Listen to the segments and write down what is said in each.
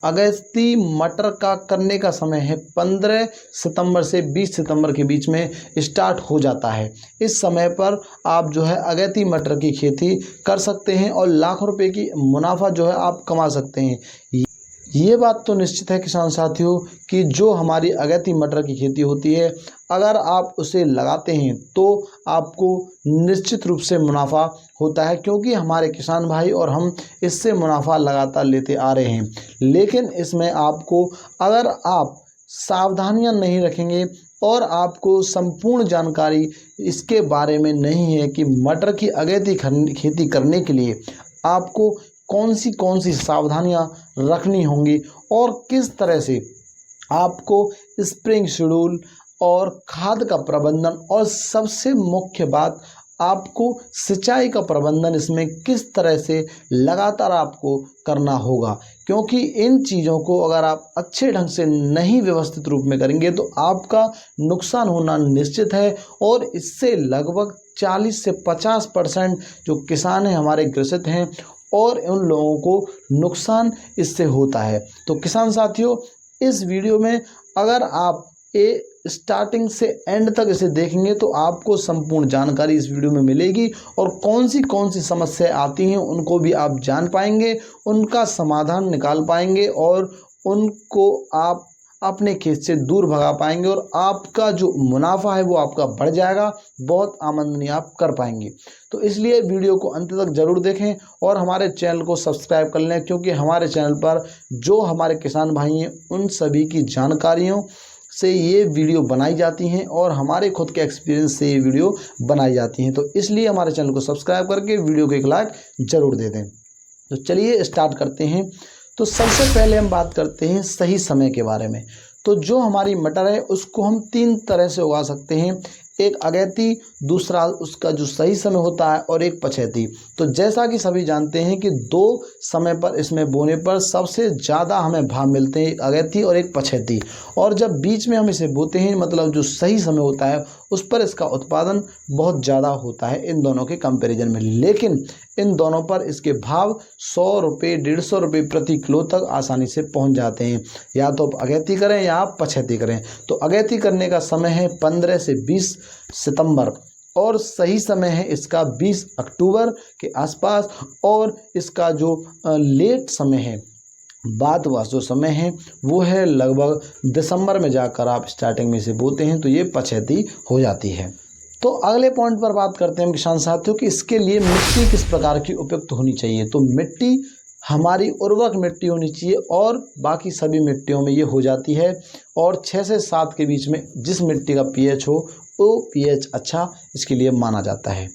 अगेती मटर का करने का समय है 15 सितंबर से 20 सितंबर के बीच में स्टार्ट हो जाता है। इस समय पर आप जो है अगेती मटर की खेती कर सकते हैं और लाखों रुपए की मुनाफा जो है आप कमा सकते हैं। ये बात तो निश्चित है किसान साथियों कि जो हमारी अगेती मटर की खेती होती है, अगर आप उसे लगाते हैं तो आपको निश्चित रूप से मुनाफा होता है, क्योंकि हमारे किसान भाई और हम इससे मुनाफा लगातार लेते आ रहे हैं। लेकिन इसमें आपको, अगर आप सावधानियां नहीं रखेंगे और आपको संपूर्ण जानकारी इसके बारे में नहीं है कि मटर की अगेती खेती करने के लिए आपको कौन सी सावधानियां रखनी होंगी और किस तरह से आपको स्प्रिंग शेड्यूल और खाद का प्रबंधन और सबसे मुख्य बात आपको सिंचाई का प्रबंधन इसमें किस तरह से लगातार आपको करना होगा, क्योंकि इन चीज़ों को अगर आप अच्छे ढंग से नहीं व्यवस्थित रूप में करेंगे तो आपका नुकसान होना निश्चित है। और इससे लगभग 40 से 50% जो किसान हैं हमारे ग्रसित हैं और उन लोगों को नुकसान इससे होता है। तो किसान साथियों, इस वीडियो में अगर आप स्टार्टिंग से एंड तक इसे देखेंगे तो आपको संपूर्ण जानकारी इस वीडियो में मिलेगी और कौन सी समस्याएं आती हैं उनको भी आप जान पाएंगे, उनका समाधान निकाल पाएंगे और उनको आप अपने खेत से दूर भगा पाएंगे और आपका जो मुनाफा है वो आपका बढ़ जाएगा, बहुत आमदनी आप कर पाएंगे। तो इसलिए वीडियो को अंत तक जरूर देखें और हमारे चैनल को सब्सक्राइब कर लें, क्योंकि हमारे चैनल पर जो हमारे किसान भाई हैं उन सभी की जानकारियों से ये वीडियो बनाई जाती हैं और हमारे खुद के एक्सपीरियंस से ये वीडियो बनाई जाती हैं। तो इसलिए हमारे चैनल को सब्सक्राइब करके वीडियो को एक लाइक ज़रूर दे दें। तो चलिए स्टार्ट करते हैं। तो सबसे पहले हम बात करते हैं सही समय के बारे में। तो जो हमारी मटर है उसको हम 3 तरह से उगा सकते हैं, एक अगेती, दूसरा उसका जो सही समय होता है और एक पछेती। तो जैसा कि सभी जानते हैं कि 2 समय पर इसमें बोने पर सबसे ज़्यादा हमें भाव मिलते हैं, एक अगेती और एक पछेती। और जब बीच में हम इसे बोते हैं, मतलब जो सही समय होता है, उस पर इसका उत्पादन बहुत ज़्यादा होता है इन दोनों के कंपैरिजन में। लेकिन इन दोनों पर इसके भाव 100 रुपये 150 रुपये प्रति किलो तक आसानी से पहुंच जाते हैं, या तो आप अगेती करें या आप पछेती करें। तो अगेती करने का समय है 15 से 20 सितंबर और सही समय है इसका 20 अक्टूबर के आसपास। और इसका जो लेट समय है, बाद वाला जो समय है वो है लगभग दिसंबर में जाकर आप स्टार्टिंग में से बोते हैं, तो ये पछेती हो जाती है। तो अगले पॉइंट पर बात करते हैं किसान साथियों कि इसके लिए मिट्टी किस प्रकार की उपयुक्त होनी चाहिए। तो मिट्टी हमारी उर्वरक मिट्टी होनी चाहिए और बाकी सभी मिट्टियों में ये हो जाती है। और 6 से 7 के बीच में जिस मिट्टी का पीएच हो वो पीएच अच्छा इसके लिए माना जाता है।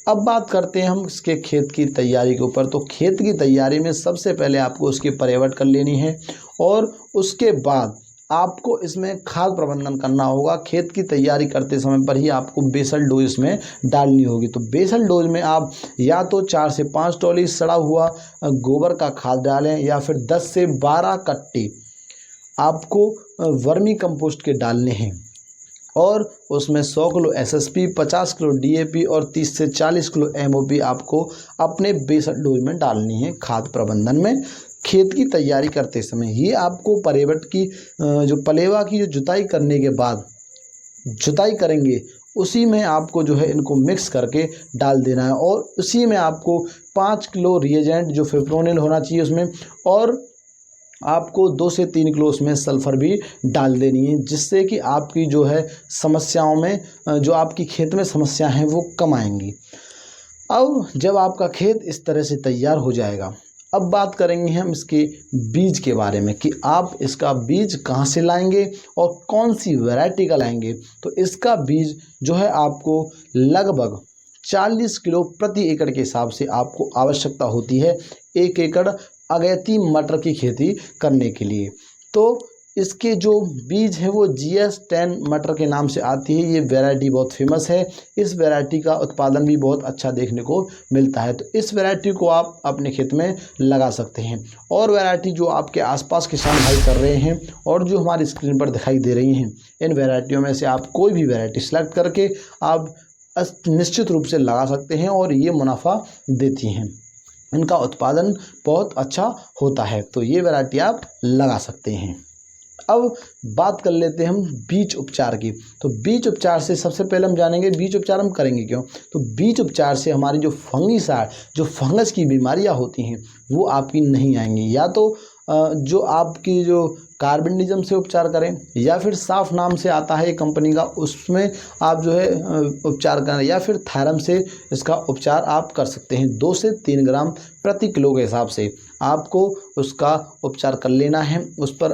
अब बात करते हैं हम इसके खेत की तैयारी के ऊपर। तो खेत की तैयारी में सबसे पहले आपको उसकी पर्यावट कर लेनी है और उसके बाद आपको इसमें खाद प्रबंधन करना होगा। खेत की तैयारी करते समय पर ही आपको बेसल डोज इसमें डालनी होगी। तो बेसल डोज में आप या तो 4 से 5 ट्रॉली सड़ा हुआ गोबर का खाद डालें या फिर 10 से 12 कट्टे आपको वर्मी कंपोस्ट के डालने हैं और उसमें 100 किलो एसएसपी, 50 किलो डीएपी और 30 से 40 किलो एमओपी आपको अपने बेसल डोज में डालनी है खाद प्रबंधन में। खेत की तैयारी करते समय ये आपको पर्यावट की जो पलेवा की जो जुताई करने के बाद जुताई करेंगे उसी में आपको जो है इनको मिक्स करके डाल देना है और उसी में आपको 5 किलो रिएजेंट जो फिप्रोनिल होना चाहिए उसमें, और आपको 2 से 3 किलो उसमें सल्फ़र भी डाल देनी है, जिससे कि आपकी जो है समस्याओं में जो आपकी खेत में समस्या हैं वो कम आएंगी। अब जब आपका खेत इस तरह से तैयार हो जाएगा, अब बात करेंगे हम इसके बीज के बारे में कि आप इसका बीज कहाँ से लाएंगे और कौन सी वैरायटी का लाएंगे। तो इसका बीज जो है आपको लगभग 40 किलो प्रति एकड़ के हिसाब से आपको आवश्यकता होती है 1 एकड़ अगेती मटर की खेती करने के लिए। तो इसके जो बीज है वो GS10 मटर के नाम से आती है। ये वैरायटी बहुत फेमस है, इस वैरायटी का उत्पादन भी बहुत अच्छा देखने को मिलता है। तो इस वैरायटी को आप अपने खेत में लगा सकते हैं। और वैरायटी जो आपके आसपास किसान भाई कर रहे हैं और जो हमारी स्क्रीन पर दिखाई दे रही हैं, इन वैरायटियों में से आप कोई भी वैरायटी सेलेक्ट करके आप निश्चित रूप से लगा सकते हैं और ये मुनाफा देती हैं। इनका उत्पादन बहुत अच्छा होता है। तो ये वैरायटी आप लगा सकते हैं। अब बात कर लेते हैं हम बीज उपचार की। तो बीज उपचार से सबसे पहले हम जानेंगे बीज उपचार हम करेंगे क्यों। तो बीज उपचार से हमारी जो फंगीसाइड, जो फंगस की बीमारियां होती हैं वो आपकी नहीं आएंगी। या तो जो आपकी जो कार्बेंडिज्म से उपचार करें, या फिर साफ नाम से आता है कंपनी का, उसमें आप जो है उपचार करें, या फिर थायरम से इसका उपचार आप कर सकते हैं। 2 से 3 ग्राम प्रति किलो के हिसाब से आपको उसका उपचार कर लेना है। उस पर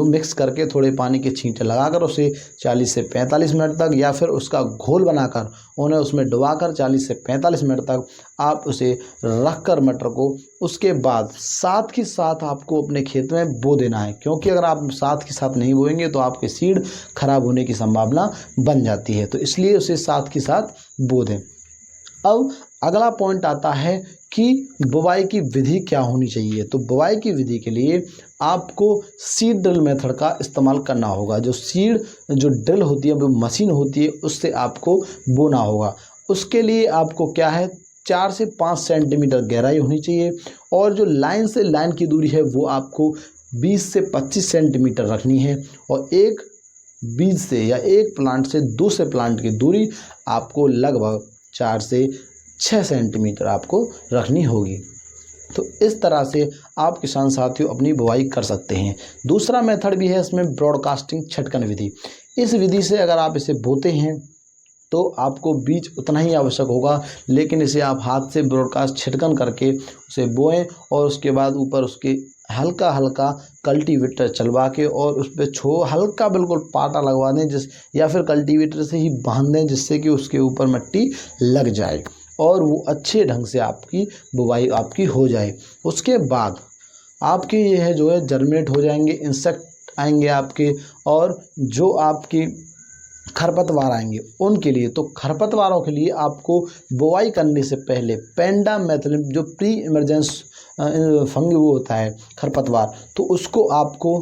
मिक्स करके थोड़े पानी के छींटे लगाकर उसे 40 से 45 मिनट तक, या फिर उसका घोल बनाकर उन्हें उसमें डुबाकर 40 से 45 मिनट तक आप उसे रख कर मटर को, उसके बाद साथ के साथ आपको अपने खेत में बो देना है। क्योंकि अगर आप साथ के साथ नहीं बोएंगे तो आपके सीड खराब होने की संभावना बन जाती है। तो इसलिए उसे साथ के साथ बो दें। अब अगला पॉइंट आता है कि बुवाई की विधि क्या होनी चाहिए। तो बुवाई की विधि के लिए आपको सीड ड्रिल मेथड का इस्तेमाल करना होगा। जो ड्रिल होती है, वो मशीन होती है, उससे आपको बोना होगा। उसके लिए आपको क्या है, 4 से 5 सेंटीमीटर गहराई होनी चाहिए, और जो लाइन से लाइन की दूरी है वो आपको 20 से 25 सेंटीमीटर रखनी है। और एक बीज से या एक प्लांट से दूसरे प्लांट की दूरी आपको लगभग 4 से 6 सेंटीमीटर आपको रखनी होगी। तो इस तरह से आप किसान साथियों अपनी बुवाई कर सकते हैं। दूसरा मेथड भी है इसमें, ब्रॉडकास्टिंग छटकन विधि। इस विधि से अगर आप इसे बोते हैं तो आपको बीज उतना ही आवश्यक होगा, लेकिन इसे आप हाथ से ब्रॉडकास्ट छिटकन करके उसे बोएं, और उसके बाद ऊपर उसके हल्का हल्का कल्टीवेटर चलवा के और उस पर हल्का बिल्कुल पाटा लगवा दें, या फिर कल्टीवेटर से ही बांध दें, जिससे कि उसके ऊपर मिट्टी लग जाए और वो अच्छे ढंग से आपकी बुवाई आपकी हो जाए। उसके बाद आपके ये है जो है जर्मिनेट हो जाएंगे, इंसेक्ट आएंगे आपके, और जो आपकी खरपतवार आएंगे उनके लिए। तो खरपतवारों के लिए आपको बुवाई करने से पहले पेंडामेथिलिन, जो प्री इमरजेंस फंगी वो होता है खरपतवार, तो उसको आपको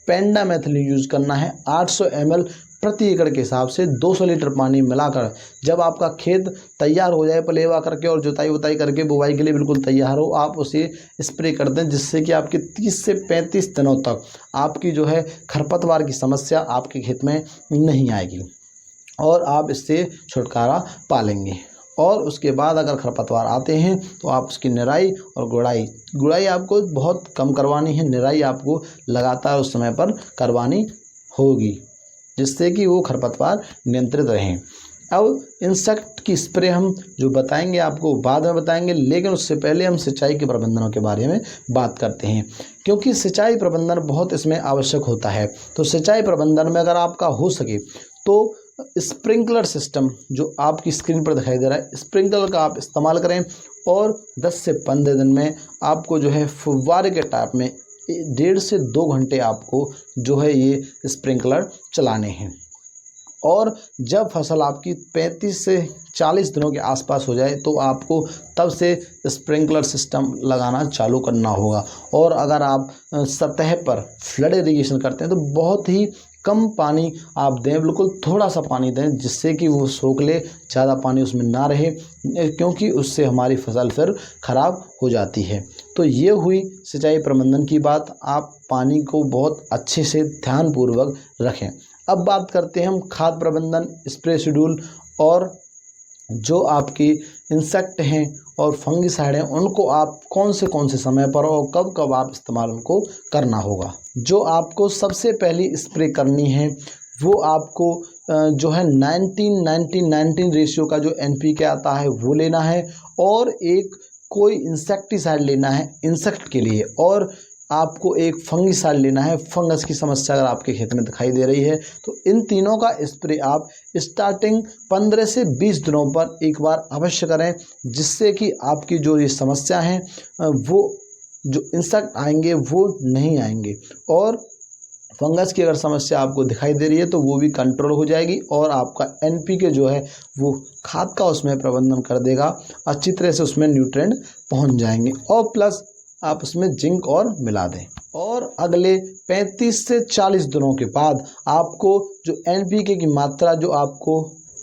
पेंडामेथिलिन यूज़ करना है 800 ml प्रति एकड़ के हिसाब से 200 लीटर पानी मिलाकर। जब आपका खेत तैयार हो जाए, पलेवा करके और जुताई वुताई करके बुवाई के लिए बिल्कुल तैयार हो, आप उसे स्प्रे कर दें, जिससे कि आपके 30 से 35 दिनों तक आपकी जो है खरपतवार की समस्या आपके खेत में नहीं आएगी और आप इससे छुटकारा पा लेंगे। और उसके बाद अगर खरपतवार आते हैं तो आप उसकी निराई और गुड़ाई आपको बहुत कम करवानी है, निराई आपको लगातार उस समय पर करवानी होगी, जिससे कि वो खरपतवार नियंत्रित रहें। अब इंसेक्ट की स्प्रे हम जो बताएंगे आपको बाद में बताएंगे, लेकिन उससे पहले हम सिंचाई के प्रबंधनों के बारे में बात करते हैं, क्योंकि सिंचाई प्रबंधन बहुत इसमें आवश्यक होता है। तो सिंचाई प्रबंधन में अगर आपका हो सके तो स्प्रिंकलर सिस्टम जो आपकी स्क्रीन पर दिखाई दे रहा है, स्प्रिंकलर का आप इस्तेमाल करें, और 10 से 15 दिन में आपको जो है फुव्वारे के टाइप में 1.5 से 2 घंटे आपको जो है ये स्प्रिंकलर चलाने हैं। और जब फसल आपकी 35 से 40 दिनों के आसपास हो जाए तो आपको तब से स्प्रिंकलर सिस्टम लगाना चालू करना होगा। और अगर आप सतह पर फ्लड इरिगेशन करते हैं तो बहुत ही कम पानी आप दें, बिल्कुल थोड़ा सा पानी दें, जिससे कि वो सोख ले, ज़्यादा पानी उसमें ना रहे, क्योंकि उससे हमारी फसल फिर ख़राब हो जाती है। तो ये हुई सिंचाई प्रबंधन की बात। आप पानी को बहुत अच्छे से ध्यानपूर्वक रखें। अब बात करते हैं हम खाद प्रबंधन, स्प्रे शेड्यूल, और जो आपकी इंसेक्ट हैं और फंगिसाइड हैं उनको आप कौन से समय पर और कब कब आप इस्तेमाल उनको करना होगा। जो आपको सबसे पहली स्प्रे करनी है वो आपको जो है 19-19-19 रेशियो का जो NPK आता है वो लेना है, और एक कोई इंसेक्टिसाइड लेना है इंसेक्ट के लिए, और आपको एक फंगिसाइड लेना है फंगस की समस्या अगर आपके खेत में दिखाई दे रही है। तो इन तीनों का स्प्रे आप स्टार्टिंग 15 से 20 दिनों पर एक बार अवश्य करें, जिससे कि आपकी जो ये समस्या है वो जो इंसेक्ट आएंगे वो नहीं आएंगे, और फंगस की अगर समस्या आपको दिखाई दे रही है तो वो भी कंट्रोल हो जाएगी, और आपका NPK जो है वो खाद का उसमें प्रबंधन कर देगा, अच्छी तरह से उसमें न्यूट्रिएंट पहुंच जाएंगे, और प्लस आप उसमें जिंक और मिला दें। और अगले 35 से 40 दिनों के बाद आपको जो NPK की मात्रा जो आपको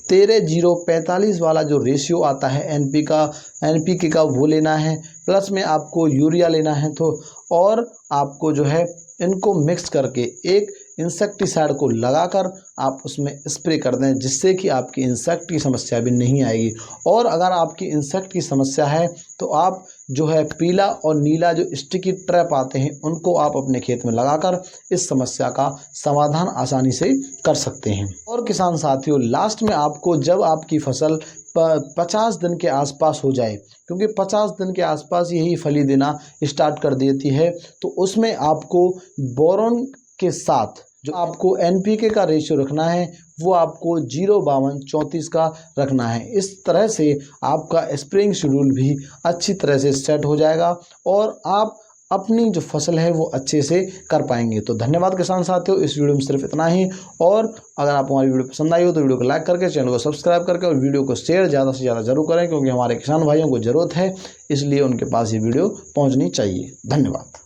13-0-45 वाला जो रेशियो आता है NPK का वो लेना है, प्लस में आपको यूरिया लेना है। तो और आपको जो है इनको मिक्स करके एक इंसेक्टिसाइड को लगाकर आप उसमें स्प्रे कर दें, जिससे कि आपकी इंसेक्ट की समस्या भी नहीं आएगी। और अगर आपकी इंसेक्ट की समस्या है तो आप जो है पीला और नीला जो स्टिकी ट्रैप आते हैं उनको आप अपने खेत में लगाकर इस समस्या का समाधान आसानी से कर सकते हैं। और किसान साथियों, लास्ट में आपको जब आपकी फसल 50 दिन के आसपास हो जाए, क्योंकि 50 दिन के आसपास यही फली देना स्टार्ट कर देती है, तो उसमें आपको बोरॉन के साथ जो आपको NPK का रेशियो रखना है वो आपको 0-52-34 का रखना है। इस तरह से आपका स्प्रेइंग शेड्यूल भी अच्छी तरह से सेट हो जाएगा और आप अपनी जो फसल है वो अच्छे से कर पाएंगे। तो धन्यवाद किसान साथियों, इस वीडियो में सिर्फ इतना ही। और अगर आपको हमारी वीडियो पसंद आई हो तो वीडियो को लाइक करके, चैनल को सब्सक्राइब करके और वीडियो को शेयर ज़्यादा से ज़्यादा जरूर करें, क्योंकि हमारे किसान भाइयों को ज़रूरत है, इसलिए उनके पास ये वीडियो पहुँचनी चाहिए। धन्यवाद।